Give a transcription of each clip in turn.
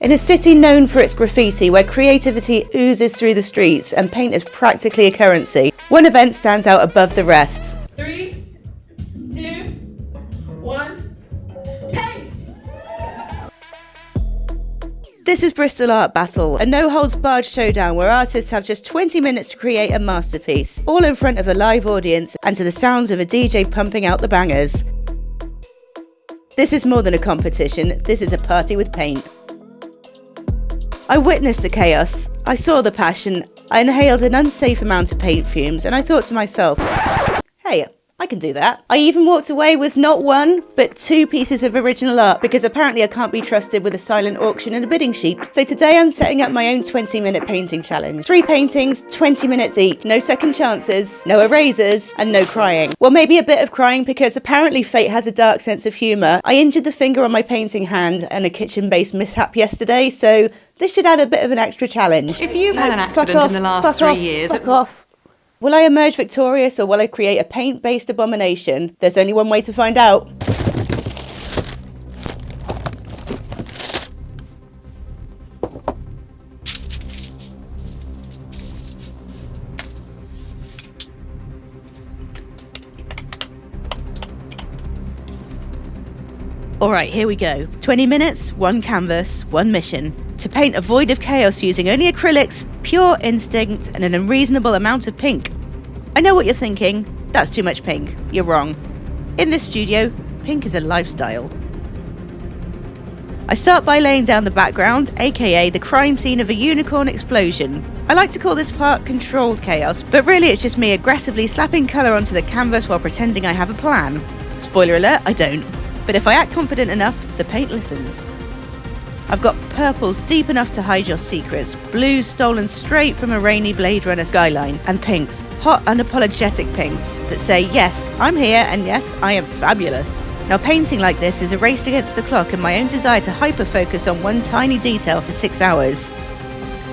In a city known for its graffiti, where creativity oozes through the streets and paint is practically a currency, one event stands out above the rest. 3, 2, 1, paint! This is Bristol Art Battle, a no-holds-barred showdown where artists have just 20 minutes to create a masterpiece, all in front of a live audience and to the sounds of a DJ pumping out the bangers. This is more than a competition, this is a party with paint. I witnessed the chaos, I saw the passion, I inhaled an unsafe amount of paint fumes, and I thought to myself, hey, I can do that. I even walked away with not one, but 2 pieces of original art, because apparently I can't be trusted with a silent auction and a bidding sheet. So today I'm setting up my own 20-minute painting challenge. 3 paintings, 20 minutes each, no second chances, no erasers, and no crying. Well, maybe a bit of crying, because apparently fate has a dark sense of humour. I injured the finger on my painting hand and a kitchen-based mishap yesterday, so this should add a bit of an extra challenge. If you've had an accident in the last 3 years... Fuck off. Will I emerge victorious or will I create a paint-based abomination? There's only one way to find out. Alright, here we go. 20 minutes, 1 canvas, 1 mission. To paint a void of chaos using only acrylics, pure instinct, and an unreasonable amount of pink. I know what you're thinking, that's too much pink. You're wrong. In this studio, pink is a lifestyle. I start by laying down the background, aka the crime scene of a unicorn explosion. I like to call this part controlled chaos, but really it's just me aggressively slapping colour onto the canvas while pretending I have a plan. Spoiler alert, I don't. But if I act confident enough, the paint listens. I've got purples deep enough to hide your secrets, blues stolen straight from a rainy Blade Runner skyline, and pinks, hot unapologetic pinks, that say yes, I'm here and yes, I am fabulous. Now painting like this is a race against the clock and my own desire to hyper-focus on one tiny detail for 6 hours.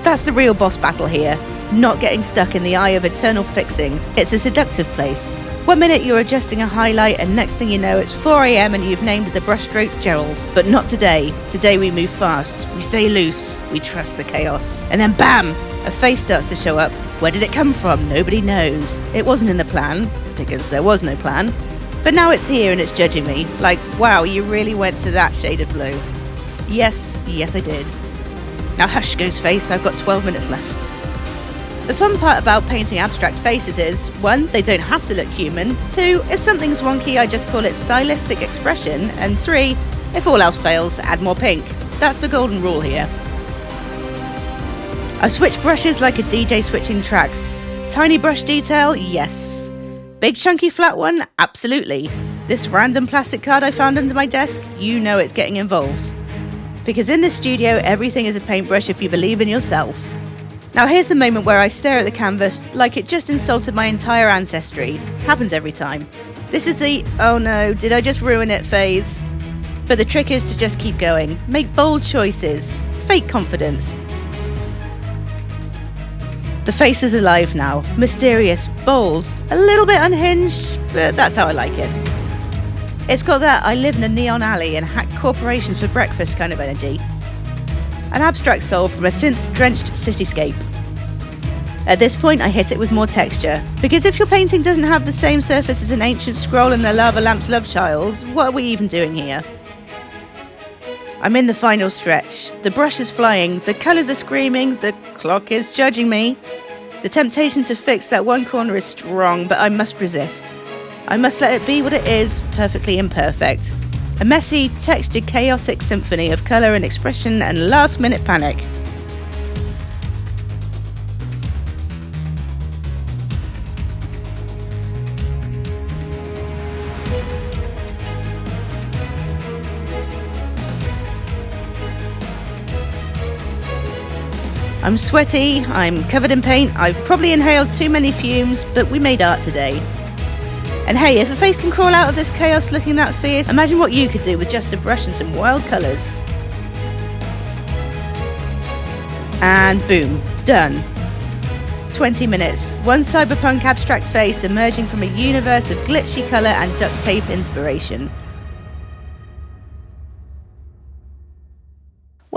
That's the real boss battle here, not getting stuck in the eye of eternal fixing. It's a seductive place. 1 minute you're adjusting a highlight and next thing you know it's 4 AM and you've named the brushstroke Gerald. But not today. Today we move fast, we stay loose, we trust the chaos. And then bam! A face starts to show up. Where did it come from? Nobody knows. It wasn't in the plan, because there was no plan. But now it's here and it's judging me. Like, wow, you really went to that shade of blue. Yes I did. Now hush, Ghostface, I've got 12 minutes left. The fun part about painting abstract faces is, 1, they don't have to look human, 2, if something's wonky I just call it stylistic expression, and 3, if all else fails, add more pink. That's the golden rule here. I've switched brushes like a DJ switching tracks. Tiny brush detail, yes. Big chunky flat one, absolutely. This random plastic card I found under my desk, you know it's getting involved. Because in this studio, everything is a paintbrush if you believe in yourself. Now here's the moment where I stare at the canvas like it just insulted my entire ancestry. Happens every time. This is the, oh no, did I just ruin it phase? But the trick is to just keep going. Make bold choices. Fake confidence. The face is alive now. Mysterious, bold, a little bit unhinged, but that's how I like it. It's got that I live in a neon alley and hack corporations for breakfast kind of energy. An abstract soul from a synth-drenched cityscape. At this point I hit it with more texture, because if your painting doesn't have the same surface as an ancient scroll and a lava lamp's love child, what are we even doing here? I'm in the final stretch. The brush is flying, the colours are screaming, the clock is judging me. The temptation to fix that one corner is strong, but I must resist. I must let it be what it is, perfectly imperfect. A messy, textured, chaotic symphony of colour and expression and last-minute panic. I'm sweaty, I'm covered in paint, I've probably inhaled too many fumes, but we made art today. And hey, if a face can crawl out of this chaos looking that fierce, imagine what you could do with just a brush and some wild colours. And boom, done. 20 minutes, one cyberpunk abstract face emerging from a universe of glitchy colour and duct tape inspiration.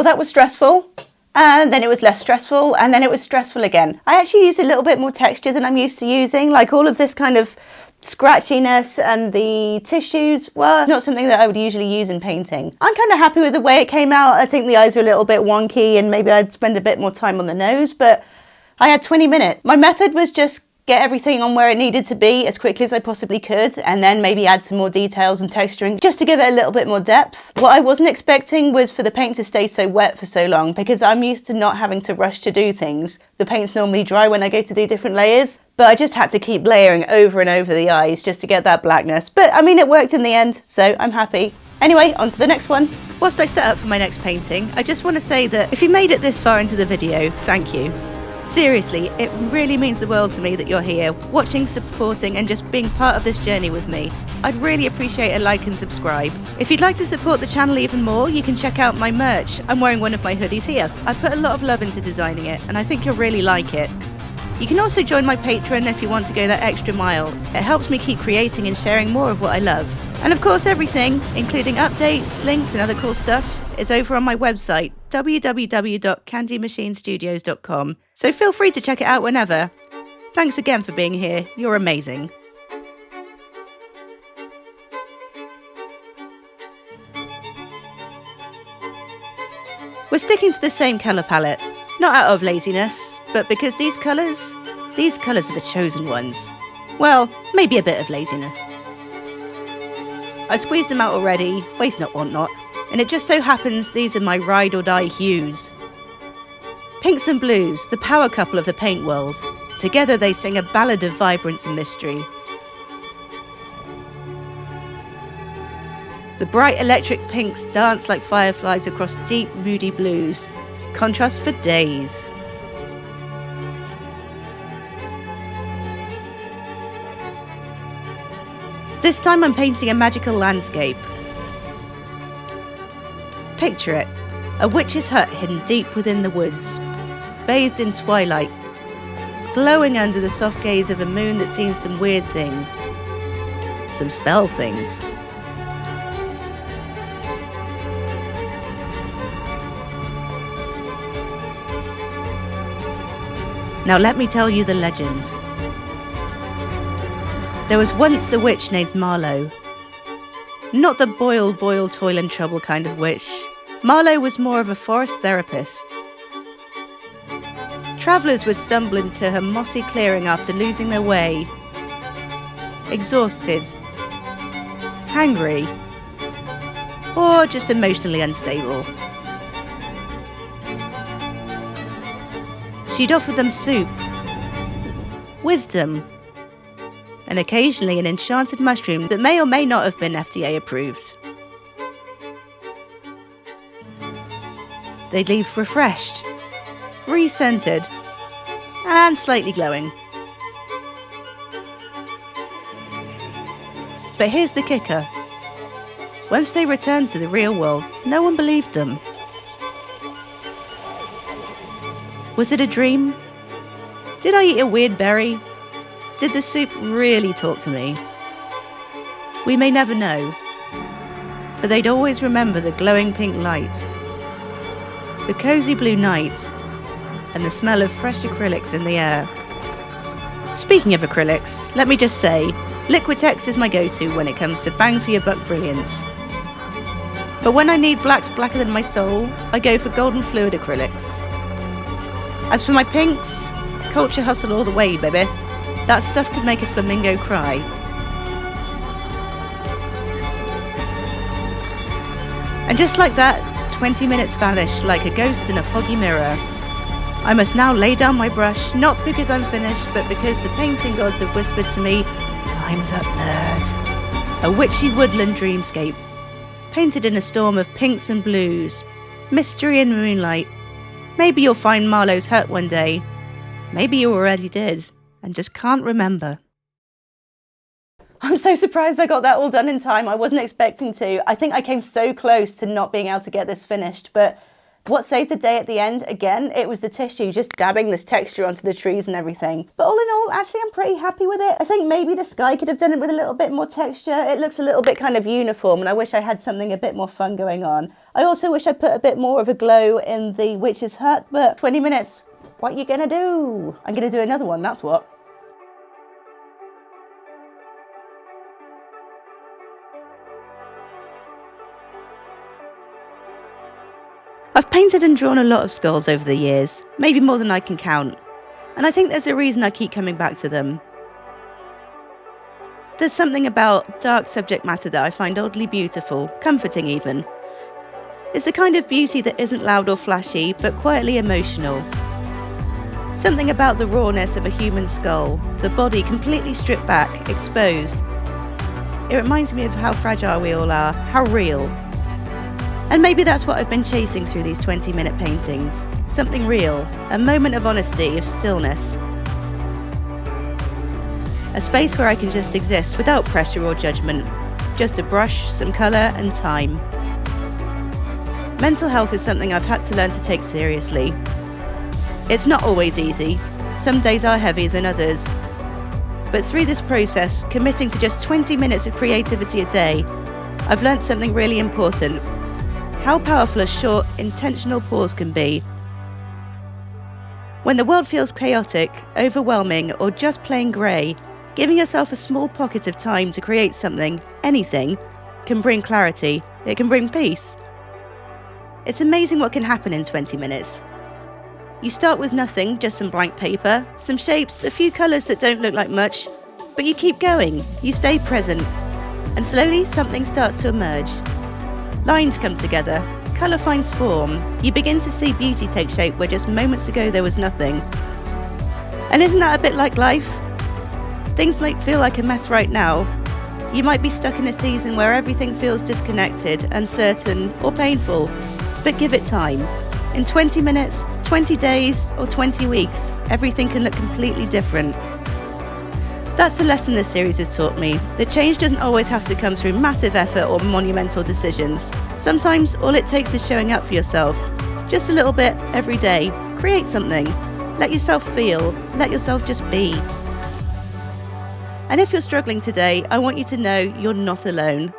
Well, that was stressful. And then it was less stressful, and then it was stressful again. I actually used a little bit more texture than I'm used to using, like all of this kind of scratchiness and the tissues were not something that I would usually use in painting. I'm kind of happy with the way it came out. I think the eyes were a little bit wonky and maybe I'd spend a bit more time on the nose, but I had 20 minutes. My method was just get everything on where it needed to be as quickly as I possibly could, and then maybe add some more details and texturing just to give it a little bit more depth. What I wasn't expecting was for the paint to stay so wet for so long, because I'm used to not having to rush to do things. The paint's normally dry when I go to do different layers, but I just had to keep layering over and over the eyes just to get that blackness. But I mean, it worked in the end, so I'm happy. Anyway, on to the next one. Whilst I set up for my next painting, I just want to say that if you made it this far into the video, thank you. Seriously, it really means the world to me that you're here, watching, supporting, and just being part of this journey with me. I'd really appreciate a like and subscribe. If you'd like to support the channel even more, you can check out my merch. I'm wearing one of my hoodies here. I've put a lot of love into designing it, and I think you'll really like it. You can also join my Patreon if you want to go that extra mile. It helps me keep creating and sharing more of what I love. And of course, everything, including updates, links, and other cool stuff, is over on my website, www.candymachinestudios.com. So feel free to check it out whenever. Thanks again for being here. You're amazing. We're sticking to the same colour palette. Not out of laziness, but because these colours are the chosen ones. Well, maybe a bit of laziness. I squeezed them out already, waste not, want not, and it just so happens these are my ride or die hues. Pinks and blues, the power couple of the paint world. Together they sing a ballad of vibrance and mystery. The bright electric pinks dance like fireflies across deep, moody blues. Contrast for days. This time I'm painting a magical landscape. Picture it, a witch's hut hidden deep within the woods, bathed in twilight, glowing under the soft gaze of a moon that's seen some weird things, some spell things. Now let me tell you the legend. There was once a witch named Marlowe. Not the boil, toil and trouble kind of witch. Marlowe was more of a forest therapist. Travellers would stumble into her mossy clearing after losing their way. Exhausted, hangry, or just emotionally unstable. She'd offer them soup, wisdom, and occasionally an enchanted mushroom that may or may not have been FDA approved. They'd leave refreshed, re-scented, and slightly glowing. But here's the kicker. Once they returned to the real world, no one believed them. Was it a dream? Did I eat a weird berry? Did the soup really talk to me? We may never know, but they'd always remember the glowing pink light, the cosy blue night, and the smell of fresh acrylics in the air. Speaking of acrylics, let me just say, Liquitex is my go-to when it comes to bang for your buck brilliance. But when I need blacks blacker than my soul, I go for golden fluid acrylics. As for my pinks, culture hustle all the way, baby. That stuff could make a flamingo cry. And just like that, 20 minutes vanish like a ghost in a foggy mirror. I must now lay down my brush, not because I'm finished, but because the painting gods have whispered to me, "Time's up, nerd." A witchy woodland dreamscape, painted in a storm of pinks and blues, mystery and moonlight. Maybe you'll find Marlowe's hut one day. Maybe you already did, and just can't remember. I'm so surprised I got that all done in time. I wasn't expecting to. I think I came so close to not being able to get this finished, but What saved the day at the end? Again, it was the tissue just dabbing this texture onto the trees and everything. But all in all, actually, I'm pretty happy with it. I think maybe the sky could have done it with a little bit more texture. It looks a little bit kind of uniform, and I wish I had something a bit more fun going on. I also wish I put a bit more of a glow in the witch's hut, but 20 minutes, what you gonna do? I'm gonna do another one, that's what. I've painted and drawn a lot of skulls over the years, maybe more than I can count, and I think there's a reason I keep coming back to them. There's something about dark subject matter that I find oddly beautiful, comforting even. It's the kind of beauty that isn't loud or flashy, but quietly emotional. Something about the rawness of a human skull, the body completely stripped back, exposed. It reminds me of how fragile we all are, how real. And maybe that's what I've been chasing through these 20-minute paintings. Something real, a moment of honesty, of stillness. A space where I can just exist without pressure or judgment. Just a brush, some colour and time. Mental health is something I've had to learn to take seriously. It's not always easy. Some days are heavier than others. But through this process, committing to just 20 minutes of creativity a day, I've learnt something really important. How powerful a short, intentional pause can be. When the world feels chaotic, overwhelming, or just plain grey, giving yourself a small pocket of time to create something, anything, can bring clarity. It can bring peace. It's amazing what can happen in 20 minutes. You start with nothing, just some blank paper, some shapes, a few colours that don't look like much, but you keep going, you stay present, and slowly something starts to emerge. Lines come together, colour finds form, you begin to see beauty take shape where just moments ago there was nothing. And isn't that a bit like life? Things might feel like a mess right now. You might be stuck in a season where everything feels disconnected, uncertain, or painful, but give it time. In 20 minutes, 20 days, or 20 weeks, everything can look completely different. That's the lesson this series has taught me, that change doesn't always have to come through massive effort or monumental decisions. Sometimes all it takes is showing up for yourself. Just a little bit, every day. Create something. Let yourself feel. Let yourself just be. And if you're struggling today, I want you to know you're not alone.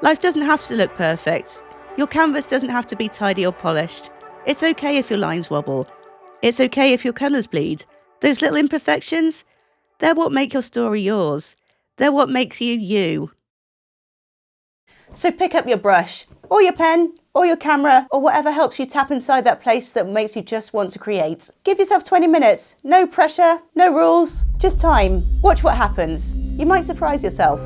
Life doesn't have to look perfect. Your canvas doesn't have to be tidy or polished. It's okay if your lines wobble. It's okay if your colours bleed. Those little imperfections, they're what make your story yours. They're what makes you you. So pick up your brush, or your pen, or your camera, or whatever helps you tap inside that place that makes you just want to create. Give yourself 20 minutes. No pressure, no rules, just time. Watch what happens. You might surprise yourself.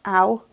Ow.